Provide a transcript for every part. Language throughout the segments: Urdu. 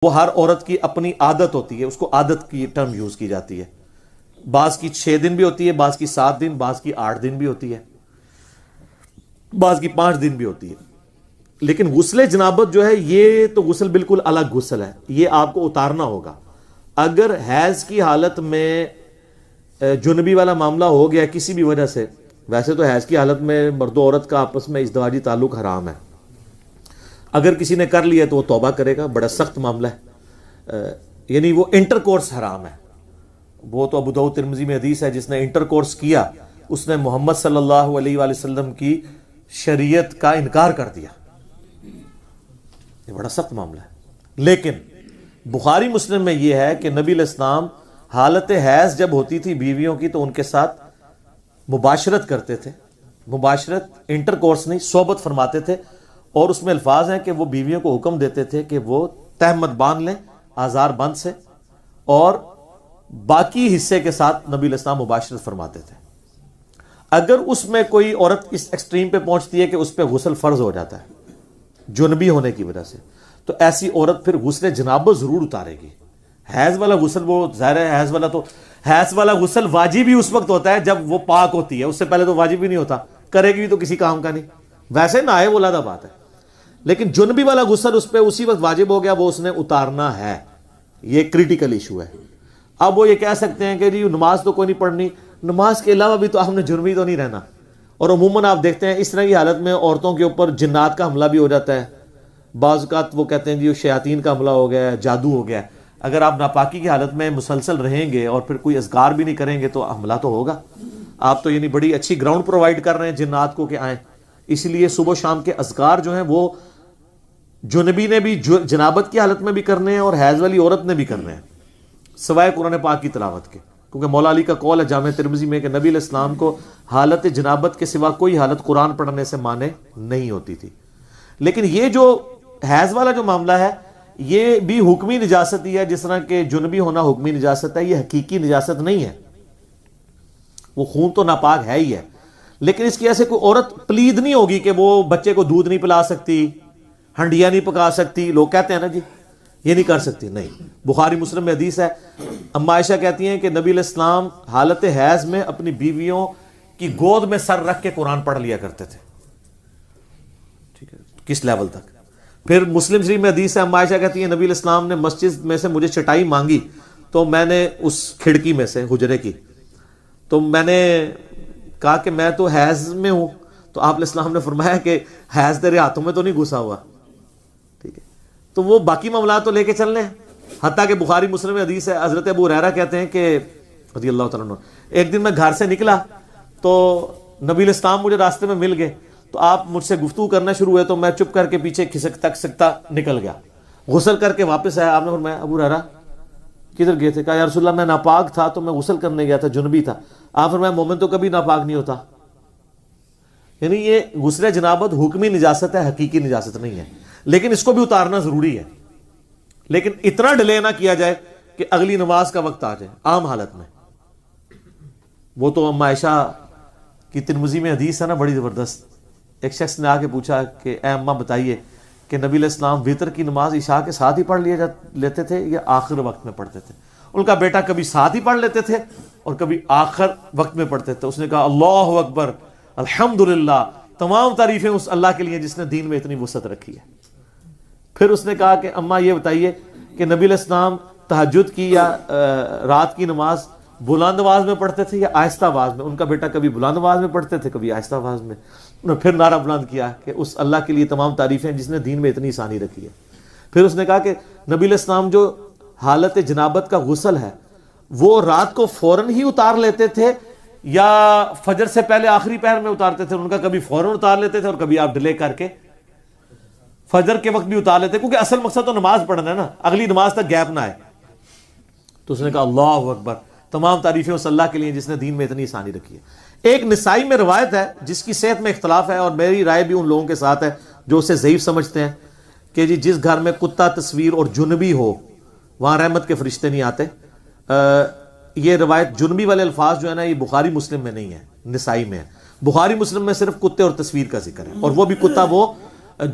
وہ ہر عورت کی اپنی عادت ہوتی ہے، اس کو عادت کی ٹرم یوز کی جاتی ہے. بعض کی 6 دن بھی ہوتی ہے، بعض کی 7 دن، بعض کی 8 دن بھی ہوتی ہے، بعض کی 5 دن بھی ہوتی ہے. لیکن غسل جنابت جو ہے یہ تو غسل بالکل الگ غسل ہے، یہ آپ کو اتارنا ہوگا. اگر حیض کی حالت میں جنبی والا معاملہ ہو گیا کسی بھی وجہ سے، ویسے تو حیض کی حالت میں مرد و عورت کا آپس میں ازدواجی تعلق حرام ہے، اگر کسی نے کر لیا تو وہ توبہ کرے گا، بڑا سخت معاملہ ہے. یعنی وہ انٹر کورس حرام ہے. وہ تو ابو داؤد ترمذی میں حدیث ہے، جس نے انٹر کورس کیا اس نے محمد صلی اللہ علیہ وآلہ وسلم کی شریعت کا انکار کر دیا. یہ بڑا سخت معاملہ ہے. لیکن بخاری مسلم میں یہ ہے کہ نبی علیہ السلام حالت حیض جب ہوتی تھی بیویوں کی تو ان کے ساتھ مباشرت کرتے تھے. مباشرت انٹر کورس نہیں، صحبت فرماتے تھے. اور اس میں الفاظ ہیں کہ وہ بیویوں کو حکم دیتے تھے کہ وہ تہمت باندھ لیں آزار بند سے، اور باقی حصے کے ساتھ نبی علیہ السلام مباشرت فرماتے تھے. اگر اس میں کوئی عورت اس ایکسٹریم پہ پہنچتی ہے کہ اس پہ غسل فرض ہو جاتا ہے جنبی ہونے کی وجہ سے، تو ایسی عورت پھر غسل جنابت ضرور اتارے گی. حیض والا غسل وہ ظاہر ہے، حیض والا غسل واجب ہی اس وقت ہوتا ہے جب وہ پاک ہوتی ہے، اس سے پہلے تو واجب ہی نہیں ہوتا، کرے گی تو کسی کام کا نہیں. ویسے نہ آئے وہ علیحدہ بات ہے، لیکن جنبی والا غسل اس پہ اسی وقت واجب ہو گیا، وہ اس نے اتارنا ہے. یہ کریٹیکل ایشو ہے. اب وہ یہ کہہ سکتے ہیں کہ جی نماز تو کوئی نہیں پڑھنی، نماز کے علاوہ بھی تو ہم نے جنبی تو نہیں رہنا. اور عموماً آپ دیکھتے ہیں اس طرح کی حالت میں عورتوں کے اوپر جنات کا حملہ بھی ہو جاتا ہے. بعض اوقات وہ کہتے ہیں جی شیاطین کا حملہ ہو گیا ہے، جادو ہو گیا ہے. اگر آپ ناپاکی کی حالت میں مسلسل رہیں گے اور پھر کوئی اذکار بھی نہیں کریں گے تو حملہ تو ہوگا. آپ تو یعنی بڑی اچھی گراؤنڈ پرووائڈ کر رہے ہیں جنات کو کہ آئیں. اس لیے صبح و شام کے اذکار جو ہیں وہ جنبی نے بھی جنابت کی حالت میں بھی کرنے ہیں اور حیض والی عورت نے بھی کرنے ہیں، سوائے قرآن پاک کی تلاوت کے. کیونکہ مولا علی کا قول ہے جامع ترمذی میں کہ نبی علیہ السلام کو حالت جنابت کے سوا کوئی حالت قرآن پڑھنے سے مانے نہیں ہوتی تھی. لیکن یہ جو حیض والا جو معاملہ ہے یہ بھی حکمی نجاست ہی ہے، جس طرح کہ جنبی ہونا حکمی نجاست ہے. یہ حقیقی نجاست نہیں ہے، وہ خون تو ناپاک ہے ہی ہے. لیکن اس کی ایسے کوئی عورت پلید نہیں ہوگی کہ وہ بچے کو دودھ نہیں پلا سکتی، ہنڈیاں نہیں پکا سکتی. لوگ کہتے ہیں نا جی یہ نہیں کر سکتی. نہیں، بخاری مسلم میں حدیث ہے، اما عائشہ کہتی ہیں کہ نبی علیہ السلام حالت حیض میں اپنی بیویوں کی گود میں سر رکھ کے قرآن پڑھ لیا کرتے تھے. ٹھیک ہے، کس لیول تک. پھر مسلم شریف میں حدیث ہے، اما عائشہ کہتی ہیں نبی علیہ السلام نے مسجد میں سے مجھے چٹائی مانگی تو میں نے اس کھڑکی میں سے حجرے کی تو میں نے کہا کہ میں تو حیض میں ہوں، تو آپ علیہ السلام نے فرمایا کہ حیض تیرے ہاتھوں میں تو نہیں گھسا ہوا. ٹھیک ہے، تو وہ باقی معاملات تو لے کے چل رہے ہیں. حتیٰ کہ بخاری مسلم میں حدیث ہے، حضرت ابو ہریرہ کہتے ہیں کہ رضی اللہ تعالیٰ عنہ، ایک دن میں گھر سے نکلا تو نبی علیہ السلام مجھے راستے میں مل گئے تو آپ مجھ سے گفتگو کرنا شروع ہوئے تو میں چپ کر کے پیچھے کھسکتا نکل گیا. غسل کر کے واپس آیا. آپ نے فرمایا ابو ہریرہ کدھر گئے تھے؟ کہا یا رسول اللہ میں ناپاک تھا تو میں غسل کرنے گیا تھا، جنبی تھا. آپ فرمایا مومن تو کبھی ناپاک نہیں ہوتا. یعنی یہ غسل جنابت حکمی نجاست ہے، حقیقی نجاست نہیں ہے. لیکن اس کو بھی اتارنا ضروری ہے، لیکن اتنا ڈیلے نہ کیا جائے کہ اگلی نماز کا وقت آ جائے عام حالت میں. وہ تو اما عائشہ کی ترمذی میں حدیث ہے نا بڑی زبردست. ایک شخص نے آ کے پوچھا کہ اے اماں بتائیے کہ نبی علیہ السلام وتر کی نماز عشاء کے ساتھ ہی پڑھ لیتے تھے یا آخر وقت میں پڑھتے تھے؟ ان کا بیٹا کبھی ساتھ ہی پڑھ لیتے تھے اور کبھی آخر وقت میں پڑھتے تھے. اس نے کہا اللہ اکبر، الحمدللہ، تمام تعریفیں اس اللہ کے لیے جس نے دین میں اتنی وسعت رکھی ہے. پھر اس نے کہا کہ اماں یہ بتائیے کہ نبی علیہ السلام تہجد کی یا رات کی نماز بلند آواز میں پڑھتے تھے یا آہستہ آواز میں؟ ان کا بیٹا کبھی بلند آواز میں پڑھتے تھے کبھی آہستہ آواز میں. انہوں نے پھر نعرہ بلند کیا کہ اس اللہ کے لیے تمام تعریفیں جس نے دین میں اتنی آسانی رکھی ہے. پھر اس نے کہا کہ نبی علیہ السلام جو حالت جنابت کا غسل ہے وہ رات کو فوراً ہی اتار لیتے تھے یا فجر سے پہلے آخری پہر میں اتارتے تھے؟ ان کا کبھی فوراً اتار لیتے تھے اور کبھی آپ ڈیلے کر کے فجر کے وقت بھی اتار لیتے، کیونکہ اصل مقصد تو نماز پڑھنا ہے نا، اگلی نماز تک گیپ نہ آئے. تو اس نے کہا اللہ اکبر، تمام تعریفیں اس اللہ کے لیے جس نے دین میں اتنی آسانی رکھی ہے. ایک نسائی میں روایت ہے جس کی صحت میں اختلاف ہے اور میری رائے بھی ان لوگوں کے ساتھ ہے جو اسے ضعیف سمجھتے ہیں کہ جی جس گھر میں کتا تصویر اور جنبی ہو وہاں رحمت کے فرشتے نہیں آتے. یہ روایت جنبی والے الفاظ جو ہے نا یہ بخاری مسلم میں نہیں ہے، نسائی میں ہے. بخاری مسلم میں صرف کتے اور تصویر کا ذکر ہے، اور وہ بھی کتا وہ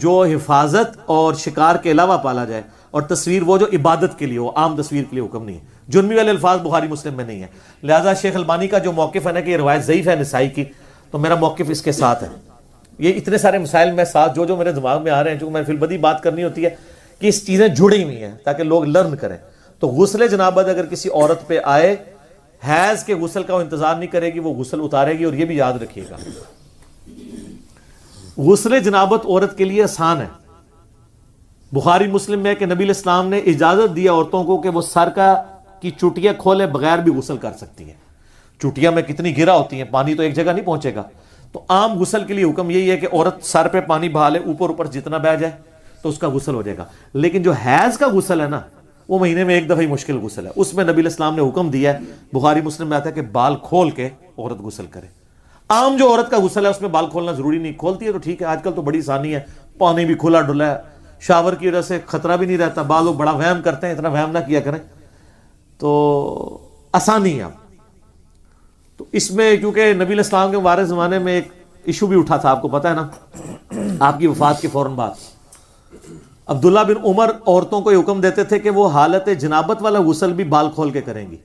جو حفاظت اور شکار کے علاوہ پالا جائے. اور تصویر وہ جو عبادت کے لیے ہو, عام تصویر کے لیے حکم نہیں ہے. جنبی والے الفاظ بخاری مسلم میں نہیں ہے. لہٰذا شیخ البانی کا جو موقف ہے نا کہ یہ روایت ضعیف ہے نسائی کی, تو میرا موقف اس کے ساتھ ہے. یہ اتنے سارے مسائل میں ساتھ جو میرے دماغ میں آ رہے ہیں, چونکہ میں فی البدی بات کرنی ہوتی ہے کہ اس چیزیں جڑی ہوئی ہیں تاکہ لوگ لرن کریں. تو غسل جنابت اگر کسی عورت پہ آئے, حیض کے غسل کا وہ انتظار نہیں کرے گی, وہ غسل اتارے گی. اور یہ بھی یاد رکھیے گا, غسل جنابت عورت کے لیے آسان ہے. بخاری مسلم میں کہ نبی علیہ السلام نے اجازت دیا عورتوں کو کہ وہ سر کی چوٹیاں کھولے بغیر بھی غسل کر سکتی ہیں. چوٹیاں میں کتنی گرا ہوتی ہیں, پانی تو ایک جگہ نہیں پہنچے گا. تو عام غسل کے لیے حکم یہی ہے کہ عورت سر پہ پانی بہا لے, اوپر جتنا بہ جائے تو اس کا غسل ہو جائے گا. لیکن جو حیض کا غسل ہے نا, وہ مہینے میں ایک دفعہ ہی مشکل غسل ہے. اس میں نبی علیہ السلام نے حکم دیا ہے, بخاری مسلم میں آتا ہے کہ بال کھول کے عورت غسل کرے. عام جو عورت کا غسل ہے اس میں بال کھولنا ضروری نہیں, کھولتی ہے تو ٹھیک ہے. آج کل تو بڑی آسانی ہے, پانی بھی کھلا ڈلا ہے, شاور کی وجہ سے خطرہ بھی نہیں رہتا. بعض لوگ بڑا وہم کرتے ہیں, اتنا وہم نہ کیا کریں, تو آسانی ہے. تو اس میں کیونکہ نبی علیہ السلام کے مبارک زمانے میں ایک ایشو بھی اٹھا تھا, آپ کو پتا ہے نا, آپ کی وفات کے فوراً بعد عبداللہ بن عمر عورتوں کو یہ حکم دیتے تھے کہ وہ حالت جنابت والا غسل بھی بال کھول کے کریں گی.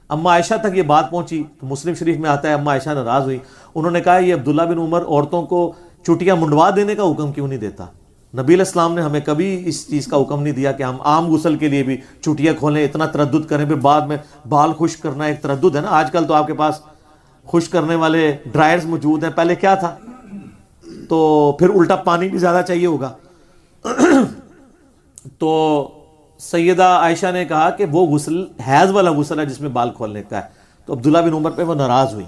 اما عائشہ تک یہ بات پہنچی تو مسلم شریف میں آتا ہے اما عائشہ ناراض ہوئی. انہوں نے کہا یہ عبداللہ بن عمر عورتوں کو چوٹیاں منڈوا دینے کا حکم کیوں نہیں دیتا؟ نبی علیہ السلام نے ہمیں کبھی اس چیز کا حکم نہیں دیا کہ ہم عام غسل کے لیے بھی چوٹیاں کھولیں, اتنا تردد کریں, پھر بعد میں بال خشک کرنا ایک تردد ہے نا. آج کل تو آپ کے پاس خشک کرنے والے ڈرائرز موجود ہیں, پہلے کیا تھا؟ تو پھر الٹا پانی بھی زیادہ چاہیے ہوگا. تو سیدہ عائشہ نے کہا کہ وہ غسل حیض والا غسل ہے جس میں بال کھولنے کا ہے. تو عبداللہ بن عمر پہ وہ ناراض ہوئی.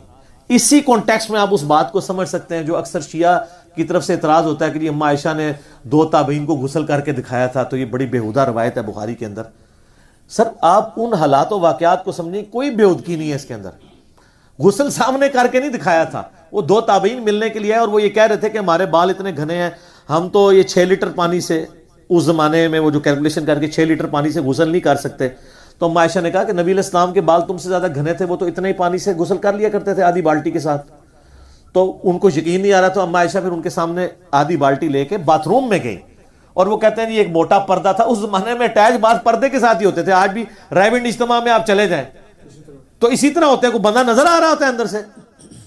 اسی کانٹیکسٹ میں آپ اس بات کو سمجھ سکتے ہیں جو اکثر شیعہ کی طرف سے اعتراض ہوتا ہے کہ اما عائشہ نے 2 تابعین کو غسل کر کے دکھایا تھا, تو یہ بڑی بیہودہ روایت ہے بخاری کے اندر. سر آپ ان حالات و واقعات کو سمجھیں, کوئی بیہودگی نہیں ہے اس کے اندر. غسل سامنے کر کے نہیں دکھایا تھا, وہ 2 تابعین ملنے کے لیے آئے اور وہ یہ کہہ رہے تھے کہ ہمارے بال اتنے گھنے ہیں, ہم تو یہ 6 لیٹر پانی سے, اس زمانے میں وہ جو کیلکولیشن کر کے 6 لیٹر پانی سے غسل نہیں کر سکتے. تو اما عائشہ نے کہا کہ نبی علیہ السلام کے بال تم سے زیادہ گھنے تھے, وہ تو اتنے ہی پانی سے غسل کر لیا کرتے تھے آدھی بالٹی کے ساتھ. تو ان کو یقین نہیں آ رہا, تو اما عائشہ پھر ان کے سامنے آدھی بالٹی لے کے باتھ روم میں گئی, اور وہ کہتے ہیں یہ ایک موٹا پردہ تھا. اس زمانے میں اٹیچ باتھ پردے کے ساتھ ہی ہوتے تھے. آج بھی رائبنڈ اجتماع میں آپ چلے جائیں تو اسی طرح ہوتے ہیں, کوئی بندہ نظر آ رہا ہوتا ہے اندر سے,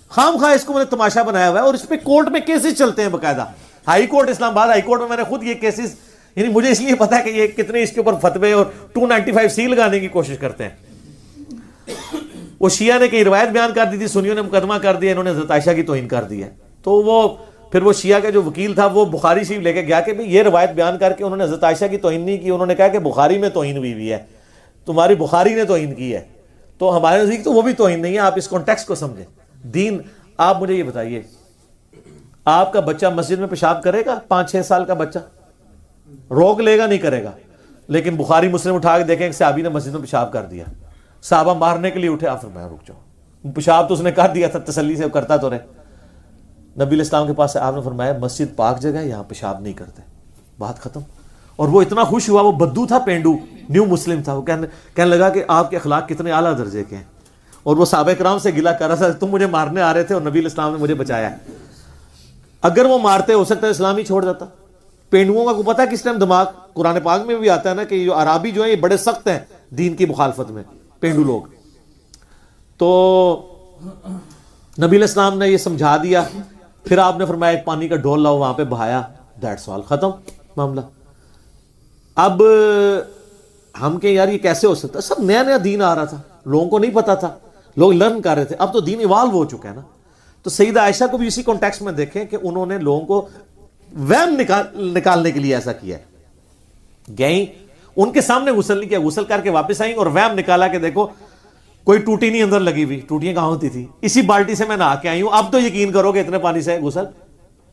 خام خواہ اس کو میں نے تماشا بنایا ہوا ہے. اور اس پہ کورٹ میں کیسز چلتے ہیں باقاعدہ, ہائی کورٹ اسلام آباد ہائی کورٹ میں میں نے خود یہ کیسز, یعنی مجھے اس لیے پتا ہے کہ یہ کتنے اس کے اوپر فتوے اور 295 سی لگانے کی کوشش کرتے ہیں. وہ شیعہ نے کئی روایت بیان کر دی تھی, سنیوں نے مقدمہ کر دیا, انہوں نے حضرت عائشہ کی توہین کر دی ہے. تو وہ پھر وہ شیعہ کا جو وکیل تھا وہ بخاری شریف لے کے گیا کہ یہ روایت بیان کر کے انہوں نے حضرت عائشہ کی توہین نہیں کی, انہوں نے کہا کہ بخاری میں توہین ہوئی ہے, تمہاری بخاری نے توہین کی ہے. تو ہمارے نزدیک تو وہ بھی توہین نہیں ہے. آپ اس کانٹیکسٹ کو سمجھیں. دین, آپ مجھے یہ بتائیے, آپ کا بچہ مسجد میں پیشاب کرے گا؟ 5-6 سال کا بچہ روک لے گا, نہیں کرے گا. لیکن بخاری مسلم اٹھا کے دیکھیں کہ صحابی نے مسجد میں پیشاب کر دیا, صحابہ مارنے کے لیے اٹھے, آپ فرمایا رک جاؤ, پیشاب تو اس نے کر دیا تھا, تسلی سے کرتا تو رہے. نبی علیہ السلام کے پاس آپ نے فرمایا مسجد پاک جگہ ہے, یہاں پیشاب نہیں کرتے, بات ختم. اور وہ اتنا خوش ہوا, وہ بدو تھا, پینڈو نیو مسلم تھا, وہ کہنے لگا کہ آپ کے اخلاق کتنے اعلیٰ درجے کے ہیں. اور وہ صحابہ کرام سے گلا کر رہا تھا, تم مجھے مارنے آ رہے تھے اور نبی علیہ السلام نے مجھے بچایا. اگر وہ مارتے ہو سکتا ہے اسلام ہی چھوڑ جاتا. پینڈوؤں کا کو پتا ہے کس ٹائم دماغ, قرآن پاک میں بھی آتا ہے نا کہ جو عرابی جو ہیں یہ بڑے سخت ہیں دین کی مخالفت میں, پینڈو لوگ. تو نبی علیہ السلام نے یہ سمجھا دیا. پھر آپ نے فرمایا ایک پانی کا ڈول لاؤ, وہاں پہ بہایا, دیٹس آل, ختم معاملہ. اب ہم کہ یار یہ کیسے ہو سکتا ہے, سب نیا نیا دین آ رہا تھا, لوگوں کو نہیں پتا تھا, لوگ لرن کر رہے تھے. اب تو دین ایوالو ہو چکا ہے نا. تو سیدہ عائشہ کو بھی اسی کانٹیکسٹ میں دیکھیں کہ انہوں نے لوگوں کو وہم نکالنے کے لیے ایسا کیا. گئیں ان کے سامنے غسل نہیں کیا, غسل کر کے واپس آئیں اور وہم نکالا کہ دیکھو کوئی ٹوٹی نہیں اندر لگی ہوئی, ٹوٹیاں کہاں ہوتی تھی, اسی بالٹی سے میں نہا کے آئی ہوں, اب تو یقین کرو کہ اتنے پانی سے غسل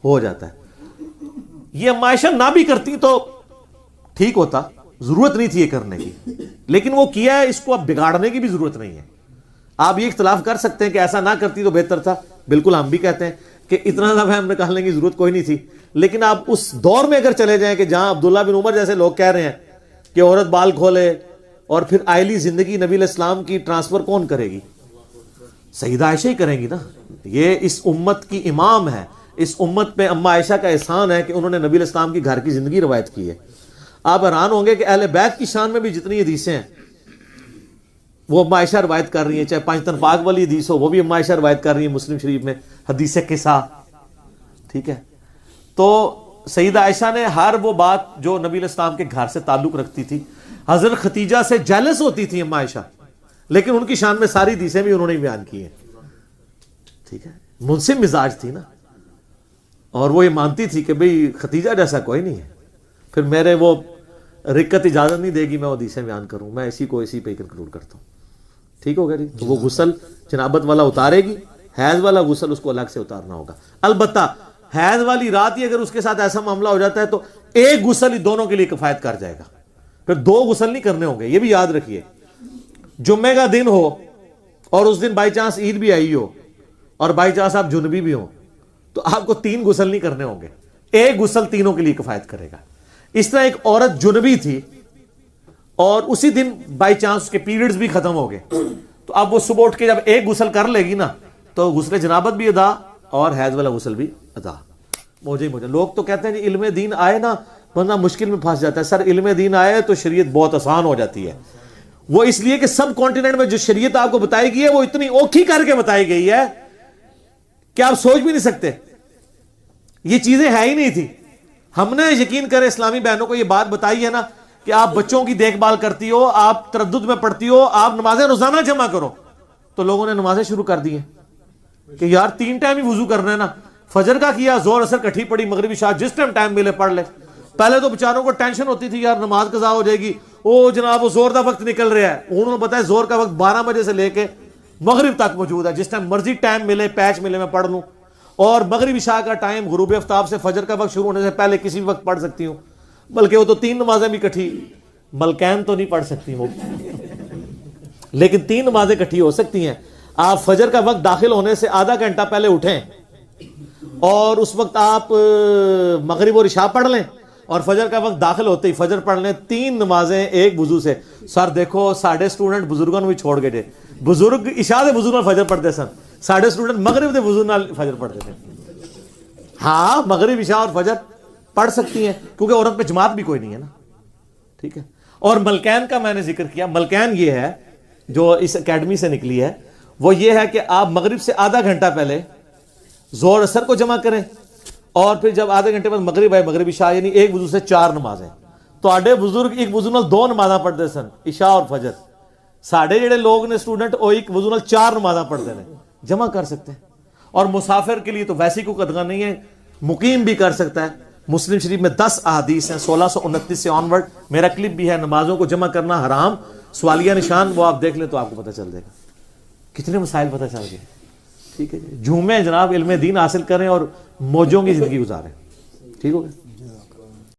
ہو جاتا ہے. یہ اما عائشہ نہ بھی کرتی تو ٹھیک ہوتا, ضرورت نہیں تھی یہ کرنے کی, لیکن وہ کیا ہے, اس کو اب بگاڑنے کی بھی ضرورت نہیں ہے. آپ یہ اختلاف کر سکتے ہیں کہ ایسا نہ کرتی تو بہتر تھا, بالکل ہم بھی کہتے ہیں کہ اتنا زیادہ وہم نکالنے کی ضرورت کوئی نہیں تھی. لیکن آپ اس دور میں اگر چلے جائیں کہ جہاں عبداللہ بن عمر جیسے لوگ کہہ رہے ہیں کہ عورت بال کھولے اور پھر آئلی زندگی نبی علیہ السلام کی ٹرانسفر کون کرے گی؟ سیدہ عائشہ ہی کریں گی نا. یہ اس امت کی امام ہے, اس امت پہ اما عائشہ کا احسان ہے کہ انہوں نے نبی علیہ السلام کی گھر کی زندگی روایت کی ہے. آپ حیران ہوں گے کہ اہل بیت کی شان میں بھی جتنی حدیثیں ہیں وہ ام عائشہ روایت کر رہی ہیں، چاہے پانچتن پاک والی حدیث ہو وہ بھی ام عائشہ روایت کر رہی ہیں مسلم شریف میں، حدیث قصہ، ٹھیک ہے. تو سیدہ عائشہ نے ہر وہ بات جو نبی علیہ السلام کے گھر سے تعلق رکھتی تھی، حضرت ختیجہ سے جیلس ہوتی تھی ام عائشہ، لیکن ان کی شان میں ساری حدیثیں بھی انہوں نے بیان کی ہیں، ٹھیک ہے. منصف مزاج تھی نا، اور وہ یہ مانتی تھی کہ بھئی ختیجہ جیسا کوئی نہیں ہے، پھر میرے وہ رکت اجازت نہیں دے گی میں حدیثیں بیان کروں، میں اسی کو اسی پہ کنکلوڈ کرتا ہوں. ٹھیک ہو گیا جی. تو وہ غسل جنابت والا اتارے گی، حیض والا غسل اس کو الگ سے اتارنا ہوگا. البتہ حیض والی رات ہی اگر اس کے ساتھ ایسا معاملہ ہو جاتا ہے تو ایک غسل ہی دونوں کے لیے کفایت کر جائے گا، پھر دو غسل نہیں کرنے ہوں گے. یہ بھی یاد رکھیے، جمعے کا دن ہو اور اس دن بائی چانس عید بھی آئی ہو اور بائی چانس آپ جنبی بھی ہوں تو آپ کو 3 غسل نہیں کرنے ہوں گے، ایک غسل تینوں کے لیے کفایت کرے گا. اس طرح ایک عورت جنبی تھی اور اسی دن بائی چانس اس کے پیریڈز بھی ختم ہو گئے، تو اب وہ صبح اٹھ کے جب ایک غسل کر لے گی نا تو غسل جنابت بھی ادا اور حیض والا غسل بھی ادا. موجے لوگ تو کہتے ہیں جی علم دین آئے نا بندہ مشکل میں پھنس جاتا ہے. سر علم دین آئے تو شریعت بہت آسان ہو جاتی ہے. وہ اس لیے کہ سب کانٹیننٹ میں جو شریعت آپ کو بتائی گئی ہے وہ اتنی اوکھی کر کے بتائی گئی ہے کہ آپ سوچ بھی نہیں سکتے. یہ چیزیں ہے ہی نہیں تھی. ہم نے یقین کرے اسلامی بہنوں کو یہ بات بتائی ہے نا کہ آپ بچوں کی دیکھ بھال کرتی ہو، آپ تردد میں پڑھتی ہو، آپ نمازیں روزانہ جمع کرو، تو لوگوں نے نمازیں شروع کر دی ہیں کہ یار 3 ٹائم ہی وضو کرنا ہے نا، فجر کا کیا، زور اثر کٹھی پڑی، مغرب عشاء جس ٹائم ملے پڑھ لے. پہلے تو بیچاروں کو ٹینشن ہوتی تھی یار نماز قضا ہو جائے گی، او جناب وہ زور کا وقت نکل رہا ہے. انہوں نے بتایا زور کا وقت 12 بجے سے لے کے مغرب تک موجود ہے، جس ٹائم مرضی ٹائم ملے پیچ ملے میں پڑھ لوں. اور مغرب عشاء کا ٹائم غروب آفتاب سے فجر کا وقت شروع ہونے سے پہلے کسی بھی وقت پڑھ سکتی ہوں، بلکہ وہ تو 3 نمازیں بھی کٹھی، ملکین تو نہیں پڑھ سکتی وہ، لیکن 3 نمازیں کٹھی ہو سکتی ہیں. آپ فجر کا وقت داخل ہونے سے آدھا گھنٹہ پہلے اٹھیں اور اس وقت آپ مغرب اور عشاء پڑھ لیں، اور فجر کا وقت داخل ہوتے ہی فجر پڑھ لیں. 3 نمازیں ایک وضو سے. سر دیکھو ساڑھے اسٹوڈنٹ بزرگوں نے بھی چھوڑ گئے تھے، بزرگ عشاء دے وضو نال فجر پڑھتے سن، ساڑھے اسٹوڈنٹ مغرب دے وضو نال فجر پڑھتے تھے. ہاں مغرب عشاء اور فجر پڑھ سکتی ہیں کیونکہ عورت پہ جماعت بھی کوئی نہیں ہے نا، ٹھیک ہے. اور ملکین کا میں نے ذکر کیا. ملکین یہ ہے جو اس اکیڈمی سے نکلی ہے، وہ یہ ہے کہ آپ مغرب سے آدھا گھنٹہ پہلے زور اثر کو جمع کریں، اور پھر جب آدھے گھنٹے بعد مغرب آئے مغرب عشاء، یعنی ایک وضو سے 4 نمازیں. تو آڈے بزرگ ایک وضو نال 2 نمازاں پڑھتے سن، عشاء اور فجر. ساڑھے جڑے لوگ نے اسٹوڈنٹ وہ ایک وضو نال 4 نمازاں پڑھتے ہیں، جمع کر سکتے ہیں. اور مسافر کے لیے تو ویسی کوئی قدغہ نہیں ہے، مقیم بھی کر سکتا ہے. مسلم شریف میں 10 احادیث ہیں 1629 سے آن ورڈ. میرا کلپ بھی ہے، نمازوں کو جمع کرنا حرام سوالیہ نشان، وہ آپ دیکھ لیں تو آپ کو پتہ چل جائے گا. کتنے مسائل پتہ چل گئے. ٹھیک ہے جی، جھومیں جناب، علم دین حاصل کریں اور موجوں کی زندگی گزاریں. ٹھیک ہو گیا.